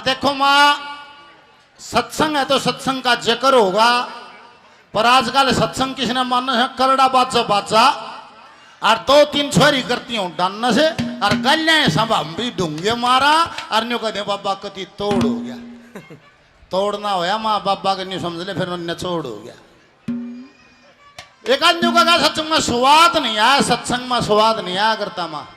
देखो माँ, सत्संग है तो सत्संग का जिक्र होगा, पर आजकल सत्संग किसने माना है? करड़ा बाचा बाचा और 2-3 छोरी करती हूँ डन से और गलियां सब हम भी ढूंगे मारा और न्यू कहते बाबा कति तोड़ हो गया। तोड़ना होया माँ बाबा के नहीं समझ ले, फिर उन्हें छोड़ हो गया। एक आदमी का सत्संग में स्वाद नहीं आया, सत्संग में स्वाद नहीं आया करता माँ।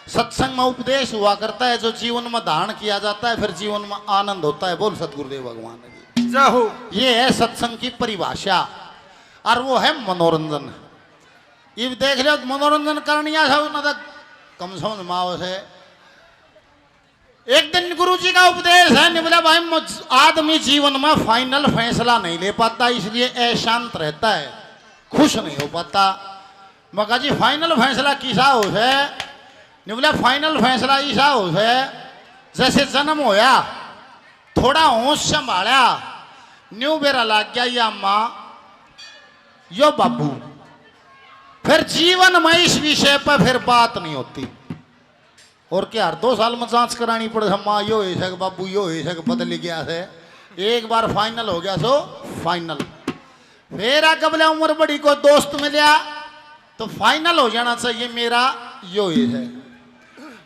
सत्संग में उपदेश हुआ करता है जो जीवन में धारण किया जाता है, फिर जीवन में आनंद होता है। बोल सतगुरुदेव भगवान जी जाहो। ये है सत्संग की परिभाषा और वो है मनोरंजन। ये देख लो मनोरंजन करनिया था कम समझ माओ से। एक दिन गुरु जी का उपदेश है, नहीं बोला भाई आदमी जीवन में फाइनल फैसला नहीं ले पाता, इसलिए अशांत रहता है, खुश नहीं हो पाता। मगर जी फाइनल फैसला किसा हो है? नहीं बोला फाइनल फैसला ऐसा हो है जैसे जन्म होया, थोड़ा होश संभाला, न्यू बेरा लग गया या माँ यो बाबू, फिर जीवन में इस विषय पर फिर बात नहीं होती। और क्या 2 साल में जांच करानी पड़े, माँ यो है बाबू यो है बदल गया है। एक बार फाइनल हो गया सो फाइनल। फिर आगे बोले उम्र बड़ी को दोस्त मिला तो फाइनल हो जाना चाहिए मेरा यो है।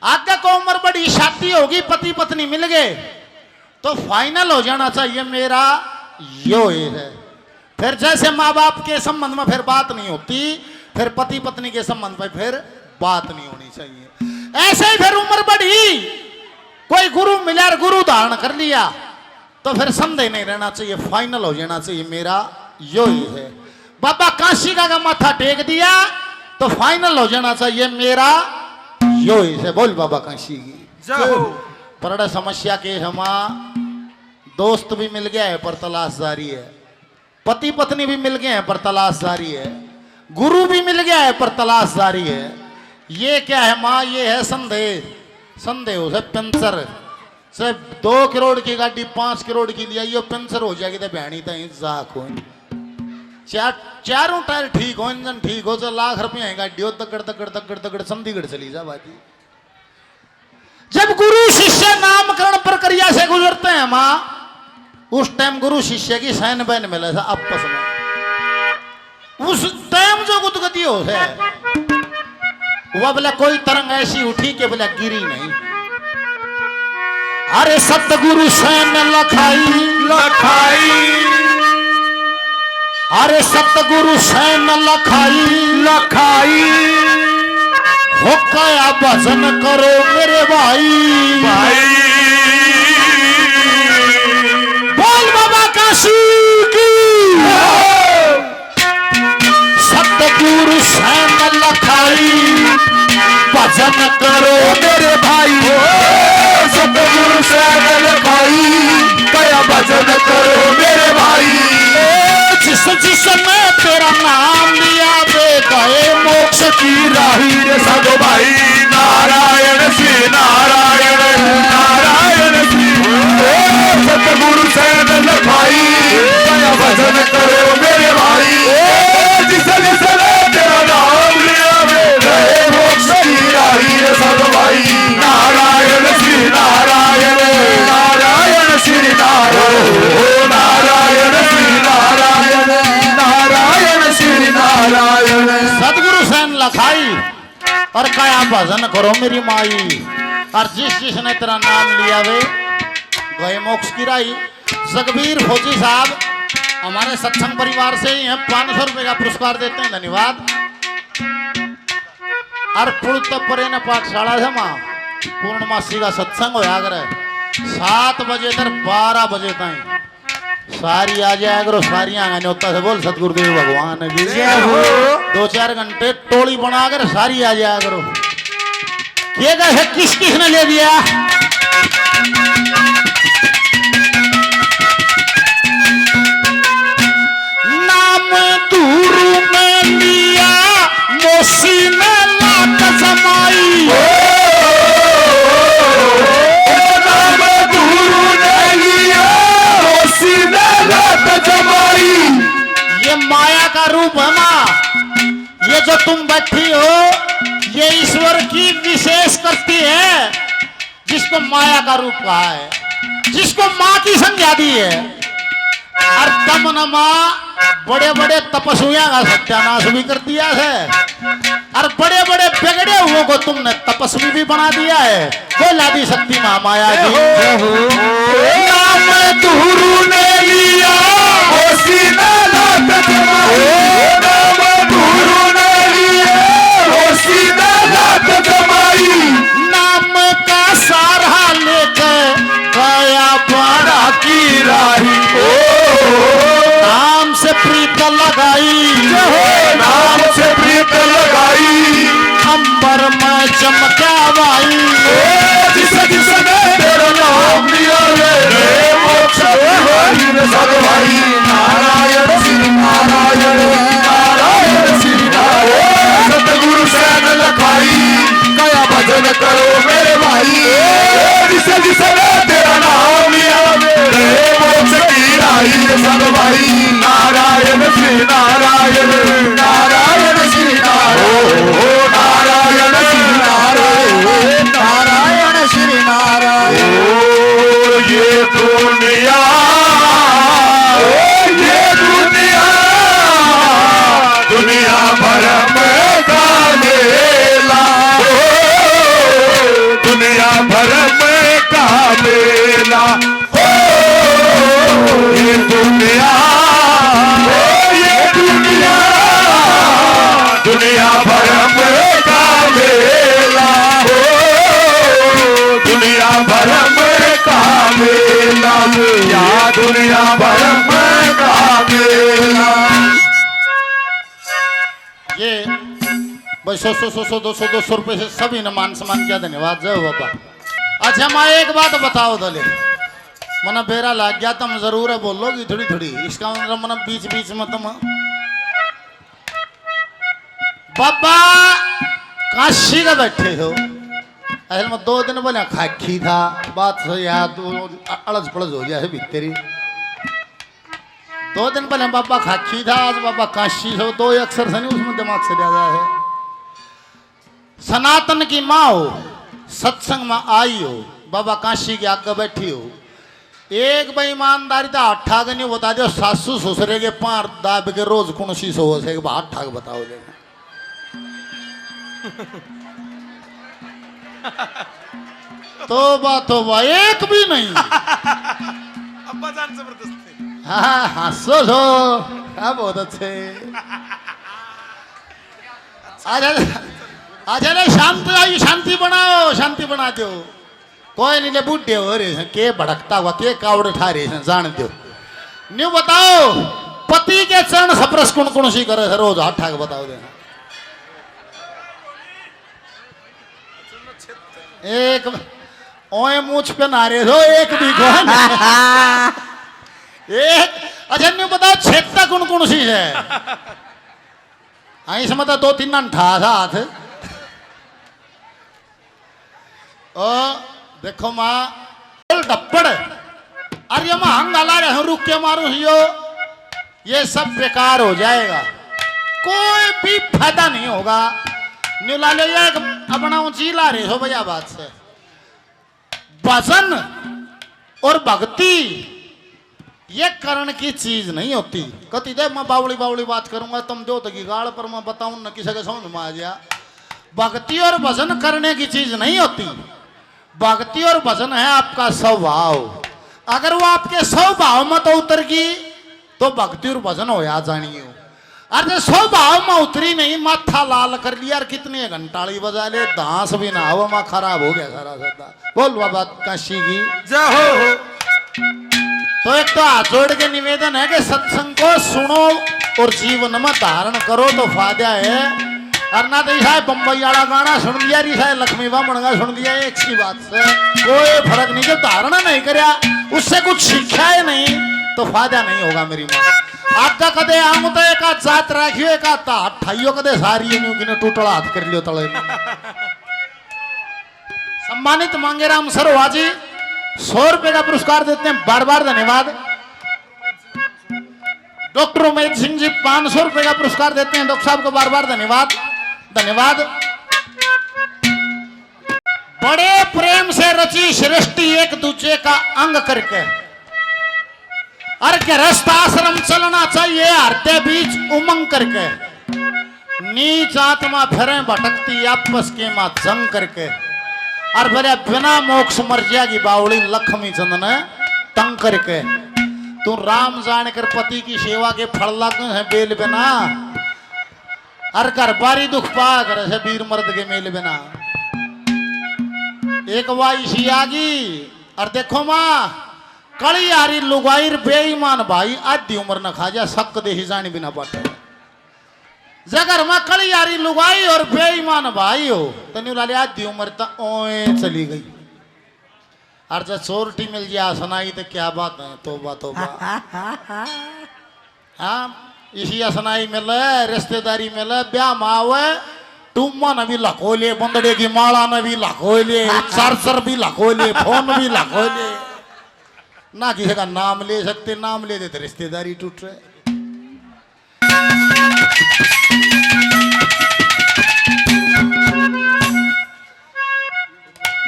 आगे को उम्र बड़ी शादी होगी, पति पत्नी मिल गए तो फाइनल हो जाना चाहिए मेरा यो है। फिर जैसे माँ बाप के संबंध में फिर बात नहीं होती, फिर पति पत्नी के संबंध में फिर बात नहीं होनी चाहिए। ऐसे ही फिर उम्र बढ़ी, कोई गुरु मिला, गुरु धारण कर लिया तो फिर संदेह नहीं रहना चाहिए, फाइनल हो जाना चाहिए मेरा यो ही है। बाबा काशी का माथा टेक दिया तो फाइनल हो जाना चाहिए मेरा यो ही है। बोल बाबा काशी की। पर समस्या के हमा दोस्त भी मिल गया है पर तलाश जारी है, पति पत्नी भी मिल गए हैं पर तलाश जारी है, गुरु भी मिल गया है पर तलाश जारी है। ये क्या है माँ? ये है संदेह। संदेह हो से पेंसर से 2 करोड़ की गाड़ी 5 करोड़ की लिया, ये पेंसर हो जाएगी तो बहनी तो जाक हो। चारों टायर ठीक हो, इंजन ठीक हो, तो लाख रुपये है गाड़ी हो, तगड़ तगड़ तगड़ तगड़ चंडीगढ़ चली जा बाजी। जब गुरु शिष्य नामकरण प्रक्रिया से गुजरते हैं माँ, उस टाइम गुरु शिष्य की सैन बहन मिले था आपस में। उस टाइम जो गुदगदी हो है वह बोला कोई तरंग ऐसी उठी कि बोला गिरी नहीं। अरे सतगुरु सैन लखाई लखाई, अरे सतगुरु सैन लखाई लखाई, हो कया भजन करो मेरे भाई। भाई बोल बाबा काशी की। सतगुरु सैन लखाई भजन करो मेरे भाई, सतगुरु सैन लखाई, कया भजन करो मेरे भाई। जिस जिसने तेरा नाम लिया वे गए मोक्ष की राही रे साधो भाई। नारायण श्री नारायण, नारायण श्री। सतगुरु सैन लखाई, कया भजन करो मेरे भाई। जिस जिसने तेरा नाम लिया वे गए मोक्ष की राही रे साधो भाई। नारायण श्री नारायण, नारायण श्री नारायण, नारायण श्री नारायण, नारायण श्री नारायण। सतगुरु सैन लखाई और कया भजन करो मेरी माई। और जिस जिसने तेरा नाम लिया वे गए मोक्ष की राही। जगबीर फौजी साहब हमारे सत्संग परिवार से ही हैं, 500 रुपए का पुरस्कार देते हैं, धन्यवाद। और पुल पाठशाला से माँ पूर्णमासी का सत्संग होया करे 7 बजे तक 12 बजे तक सारी आ जाया करो, सारी आंगन होता से। बोल सतगुरुदेव भगवान की जय हो। 2-4 घंटे टोली बनाकर सारी आ जाया करो। ये गए किस किसने ले दिया? नाम दूर में लिया मोसी ने लात समाई। नाम गुरु ने लिया मोसी ने लात जमाई। ये माया का रूप है माँ, ये जो तुम बैठी हो ये ईश्वर की विशेष करती है जिसको माया का रूप कहा है। जिस इसको माँ की संज्ञा दी है। और तम न माँ बड़े बड़े तपस्वियों का सत्यानाश भी कर दिया है और बड़े बड़े बिगड़े हुओं को तुमने तपस्वी भी बना दिया है। वो लादी शक्ति महामाया जी। नाम गुरु ने लिया होशी न लात जमाई, नाम गुरु ने लिया होशी न लात जमाई, नाम का सारा लेकर गया बड़ा की राही नाम से प्रीत लगाई, नाम से प्रीत लगाई, अंबर में चमका भाई। जिस जिसने तेरा नाम लिया रे मोक्ष विहारी रे सगवाई। नारायण श्री नारायण, नारायण श्री नारायण, सतगुरु सैन लखाई, कया भजन करो मेरे भाई। जिस जिसने तेरा नाम लिया रे मोक्ष की राही रे सगवाई। नारायण श्री नारायण, नारायण श्री नारायण, नारायण श्री नारायण, नारायण श्री नारायण। ये दुनिया, ये दुनिया, दुनिया भर में का मेला, दुनिया भर में का मेला। ये दुनिया, ये दुनिया, दुनिया भर में का मेला, दुनिया भर में का मेला, या दुनिया भर में का मेला। ये भाई 100 200 रुपए से सभी ने मान सम्मान किया। धन्यवाद जय हो बाबा। अच्छा माँ एक बात बताओ दले, मना बेरा लाग गया तुम जरूर है बोलोगी थोड़ी थोड़ी, इसका मतलब मना बीच बीच में तुम बाबा काशी का बैठे हो। असल में 2 दिन बोले खाखी था बात सही है, अड़स पड़स हो गया है भीतरी। 2 दिन पहले बाबा खाखी था, आज बाबा काशी हो। 2 अक्षर से नहीं उसमें दिमाग से ज्यादा है। सनातन की माँ हो, सत्संग में आई हो, बाबा काशी के आगे बैठी हो। एक बेईमानदारी था अट्ठा के नहीं बता दो, सासू ससुरे के पार दाब के रोज कौन सी सो से अट्ठा के बताओ देना। तो एक भी नहीं। अब्बा जान जबरदस्त थे। हाँ हंसो सो हाँ बहुत अच्छे। आजा ले शांति, शांति बनाओ, शांति बना दो। कोई नहीं ले बूढ़े हो रहे हैं के भड़कता हुआ के कावड़ उठा रहे हैं जान दो। न्यू बताओ पति के चरण सप्रस कौन कौन सी करे रोज हाथ ठाक बताओ देना। एक ओए मूछ पे नारे दो एक भी कौन एक। अच्छा न्यू बताओ छेदता कौन कौन सी है। हाँ इसमें तो 2-3 अंठा था हाथ। ओ देखो माँ डप्पड़ अरे माँ हंगाला रहे रुक के मारू हियो, ये सब बेकार हो जाएगा, कोई भी फायदा नहीं होगा। न्यू ला लो एक अपना ऊंची ला रहे हो भैया बात से। भजन और भक्ति ये करण की चीज नहीं होती। कति दे मैं बावली बावली बात करूंगा तुम दो तो की गाड़ पर मैं बताऊं न किसी के समझ में आ गया। भक्ति और भजन करने की चीज नहीं होती। भक्ति और भजन है आपका स्वभाव। अगर वो आपके स्वभाव में तो उतर गई तो भक्ति और भजन हो या जानिए। अरे स्वभाव में उतरी नहीं, माथा लाल कर लिया और कितने घंटाड़ी बजा ले, दांस भी ना हो, माँ खराब हो गया सारा सदा। बोल बाबा काशी की जय हो। तो एक तो हाथ जोड़ के निवेदन है कि सत्संग को सुनो और जीवन में धारण करो तो फायदा है। और ना तो ऐसा बम्बई वाला गाना सुन लिया, ऐसा लक्ष्मी बामण का सुन लिया, एक सी बात से कोई फर्क नहीं। जो धारणा नहीं करया उससे कुछ सीखा है नहीं तो फायदा नहीं होगा। मेरी माँ आपका कदे आम तो एक जात राखियो एक ठाइयो कदे सारी ने टूटड़ा हाथ कर लियो तले। सम्मानित मांगेराम सरवाजी 100 रुपए का पुरस्कार देते हैं, बार बार धन्यवाद। डॉक्टर उमेश सिंह जी 500 रुपए का पुरस्कार देते हैं, डॉक्टर साहब को बार बार धन्यवाद धन्यवाद। बड़े प्रेम से रची सृष्टि एक दूसरे का अंग करके, और गृहस्थ आश्रम चलना चाहिए हरते बीच उमंग करके, नीच आत्मा फिरे भटकती आपस के मां जंग करके, और बोले बिना मोक्ष मर जाएगी बावड़ी लक्ष्मी चंद ने तंग करके। तू राम जानकर पति की सेवा के फल लग है बेल बिना, और घर बारी दुख पा कर से वीर मर्द के मेल बिना। एक वाइसी आगी और देखो माँ कड़ी आरी लुगाई बेईमान भाई आधी उम्र न खा जा शक दे ही जानी बिना बाटे। जगर माँ कड़ी आरी लुगाई और बेईमान भाई हो तो नहीं लाले आधी उम्र तक ओए चली गई। और जब चोरटी मिल जाए सुनाई तो क्या बात है, तोबा तोबा। हाँ इसी सुनाई मिले रिश्तेदारी मिले ब्याह मावे टुम्मा ने भी लखो ले, बंदड़े की माला ने भी लखो ले, चार्जर भी लखो ले, फोन भी लखो ले, ना किसी का नाम ले सकते, नाम ले देते रिश्तेदारी टूट रहे।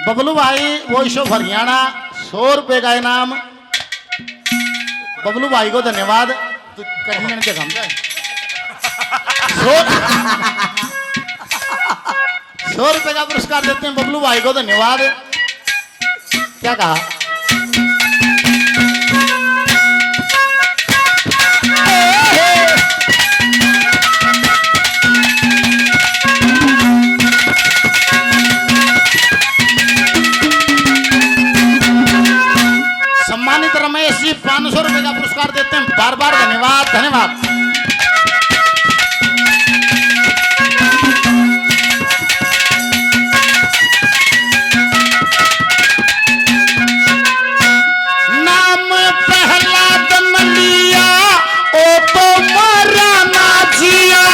बबलू भाई वो शो हरियाणा 100 रुपए का इनाम। बबलू भाई को धन्यवाद। तो कहीं के काम जाए 100 रुपए का पुरस्कार देते हैं बबलू भाई को धन्यवाद। क्या कहा? सम्मानित रमेश जी 500 रुपए का पुरस्कार देते हैं, बार बार धन्यवाद धन्यवाद। नाम पहला जन्म लिया ओ तो मारा ना जिया,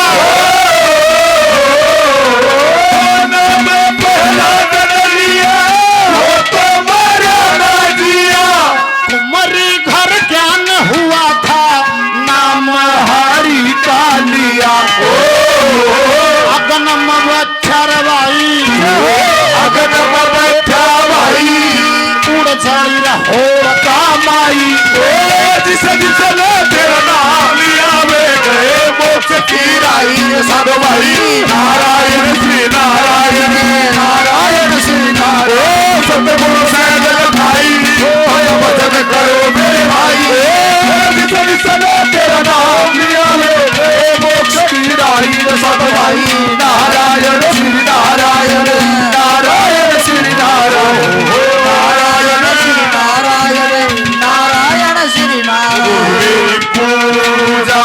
नाम पहला जन्म लिया वो तो मारा ना जिया। कुंवरी घर ज्ञान हुआ था नाम हरी का लिया अगन मच्छर भाई, अगन बैठा भाई उड़ जाई रहो कामाई। जिस जिस ने तेरा नाम लिया वे गए मोक्ष की राही। साधु भाई नारायण श्री नारायण नारायण श्री नारायण। सतगुरु सैन भाई भजन करो मेरे भाई। जिस जिस ने तेरा नाम लिया वे गए मोक्ष की राही। साधु भाई नारायण श्री नारायण नारायण श्री नारायण नारायण श्री नारायण नारायण श्री नारायण। पूजा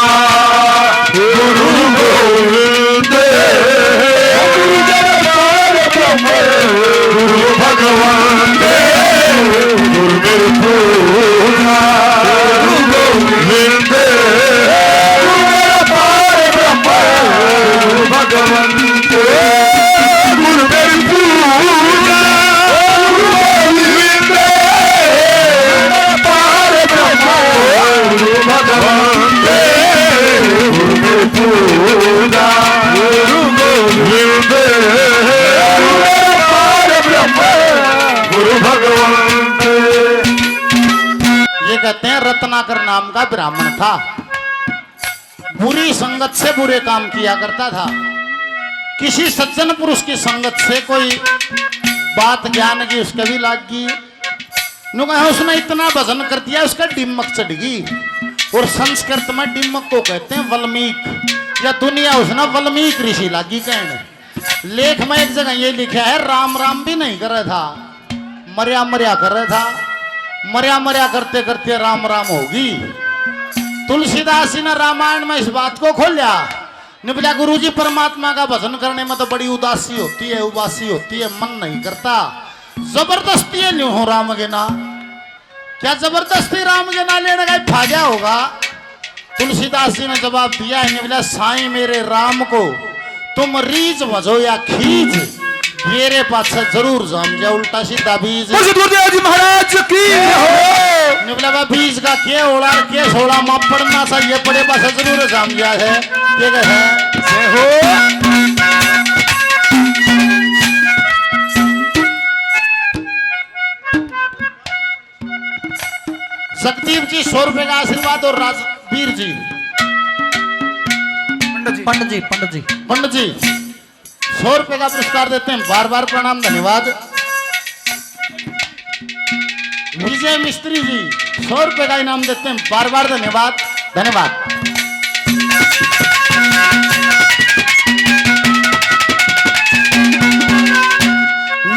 गुरु गोविंद गुरु जगन्नाथ ब्रह्म गुरु भगवान गुरु मेरी पूजा गुरु गोविंद गुरु मेरा पार ब्रह्म गुरु भगवान गुरु मेरी पूजा गुरु गोविंद पार ब्रह्म गुरु भगवान गुरु मेरी पूजा गुरु गोविंद गुरु पार ब्रह्म गुरु भगवान। ये कहते हैं रत्नाकर नाम का ब्राह्मण था, बुरी संगत से बुरे काम किया करता था। किसी सज्जन पुरुष की संगत से कोई बात ज्ञान की उसके भी लाग गई, नु कहा उसने इतना भजन कर दिया उसका डिम्मक चढ़ गई। और संस्कृत में डिम्मक को कहते हैं वल्मीक, या दुनिया उसने वल्मीक ऋषि लागी कहने। लेख में एक जगह ये लिखा है राम राम भी नहीं कर रहा था, मर्या मर्या कर रहा था। मर्या मर्या करते करते राम राम होगी। तुलसीदास जी ने रामायण में इस बात को खोला, निबला गुरु जी परमात्मा का भजन करने में तो बड़ी उदासी होती है, उबासी होती है, मन नहीं करता। जबरदस्ती है न्यू हो राम के ना, क्या जबरदस्ती राम के ना लेने का फायदा होगा? तुलसीदास जी ने जवाब दिया है, निबला साईं मेरे राम को तुम रीझ भजो या खींच, मेरे पास जरूर जम जाए उल्टा सीधा बीज। जी महाराज की निबला बीज का के ओला के सोला मां पड़ना चाहिए, पड़े पास जरूर जम जाए है। ठीक है सकदीप जी 100 रुपए का आशीर्वाद और राजवीर जी पंडित जी पंडित जी 100 रुपए का पुरस्कार देते हैं। बार बार प्रणाम, धन्यवाद। विजय मिस्त्री जी 100 रुपए का इनाम देते हैं। बार बार धन्यवाद, धन्यवाद।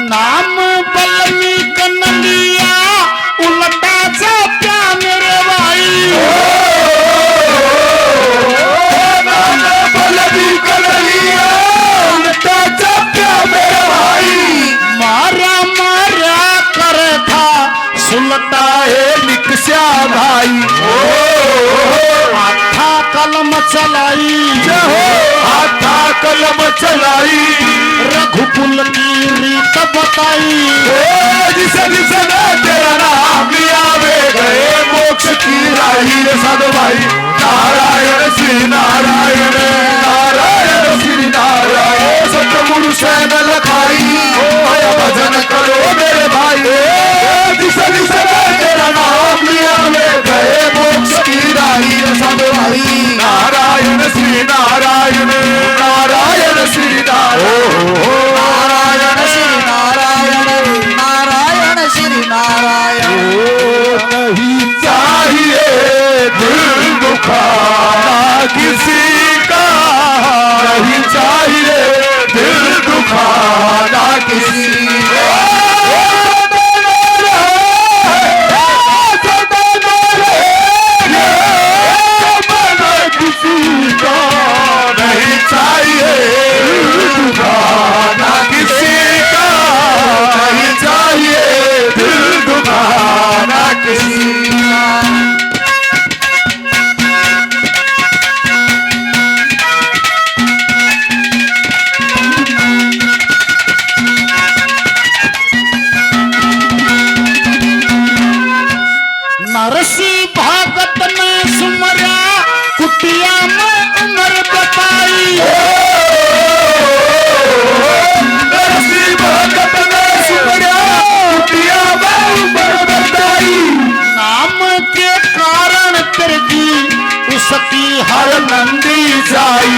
नाम बलमी कन्हैया उलटा चाचा मेरे भाई, नाम बलमी कन्हैया उलटा चाचा मेरे भाई, मारा मारा करे था सुलटा है निकस्या भाई, हाथा कलम चलाई, हाथा कलम चलाई, रघुकुल की रीत बताई, जिसे जिसे तेरा नाम लिया वे गए मोक्ष की राही रे साधु भाई। नारायण श्री नारायण, नारायण श्री नारायण, सतगुरु से न लखाई, भजन करो मेरे भाई। जिसे जिसे तेरा नाम लिया वे गए मोक्ष की राही रे साधु भाई। नारायण श्री नारायण, नारायण श्री नारायण, नारायण श्री नारायण, नारायण श्री नारायण। नहीं चाहिए दिल दुखाना किसी का, नहीं चाहिए दिल दुखाना किसी का, किसी का नहीं चाहिए दुखाना किसी का, नहीं चाहिए दिल दुखाना किसी का। नरसी भागत ने सुमरा कुटिया में उम्र बताई, नरसी भगत ने सुमरा कुटिया में उम्र बताई, नाम के कारण तिरकी उसकी हर नंदी जाई,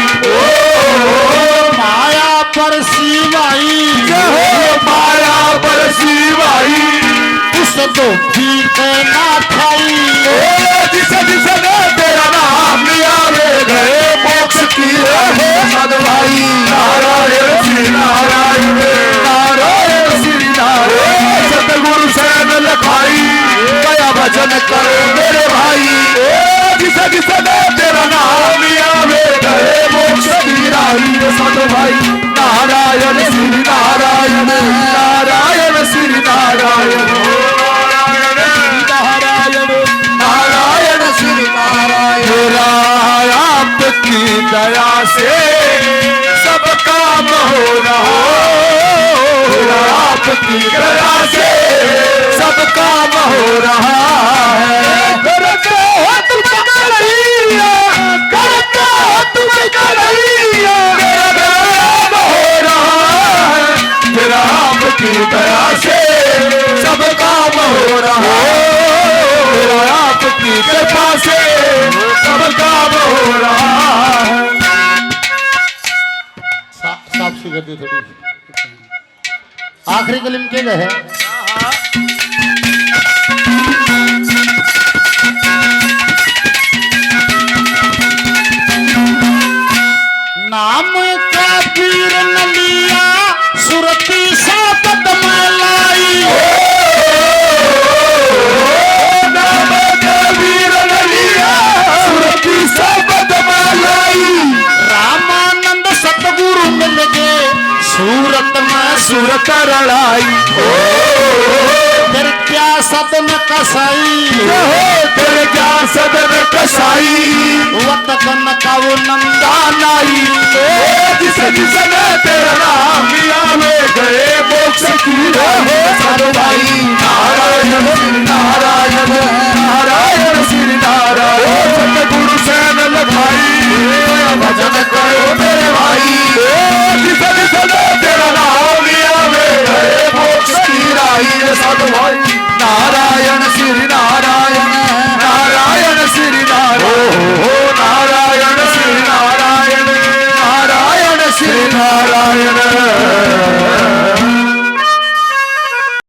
माया पर सिवाई, माया पर सिवाई, उस दो पीते ना खाई, जिसे जिसे तेरा नाम लिया वे गए मोक्ष की राही साधु भाई। नारायण श्री नारायण, नारायण श्री नारायण, सतगुरु से न लखाई, दया भजन करो मेरे भाई। जिसे जिसे तेरा नाम लिया वे गए मोक्ष की राही साधु भाई। नारायण श्री नारायण, नारायण श्री नारायण, नारायण श्री नारायण। आपकी दया से सब काम हो रहा, आपकी दया से सब काम हो रहा है। करते हो तुम कन्हैया, करते हो तुम कन्हैया, मेरा काम हो रहा है। तेरा आपकी दया से सब काम हो रहा है, आपकी कृपा से सब काम हो रहा है। साफ सी कर दी थोड़ी। आखिरी कलिम के गए है नाम का पीर न लिया सुरती सापत मलाई, नाम का वीर न लिया सुरती सापत मलाई, रामानंद सतगुरु मिल गए सूरत में सूरत रड़ाई, फिर क्या सदन कसाई, तेरे क्या सदन कसाई, वत कन काऊ नंदा लाई। जिसे जिसे तेरा नाम लिया वे गए मोक्ष की राह साधु भाई। नारायण श्री नारायण, नारायण श्री नारायण, सतगुरु से न लखाई, भजन करो मेरे भाई। जिसे जिसे तेरा नाम लिया वे गए मोक्ष की राही साधु भाई। नारायण श्री नारायण,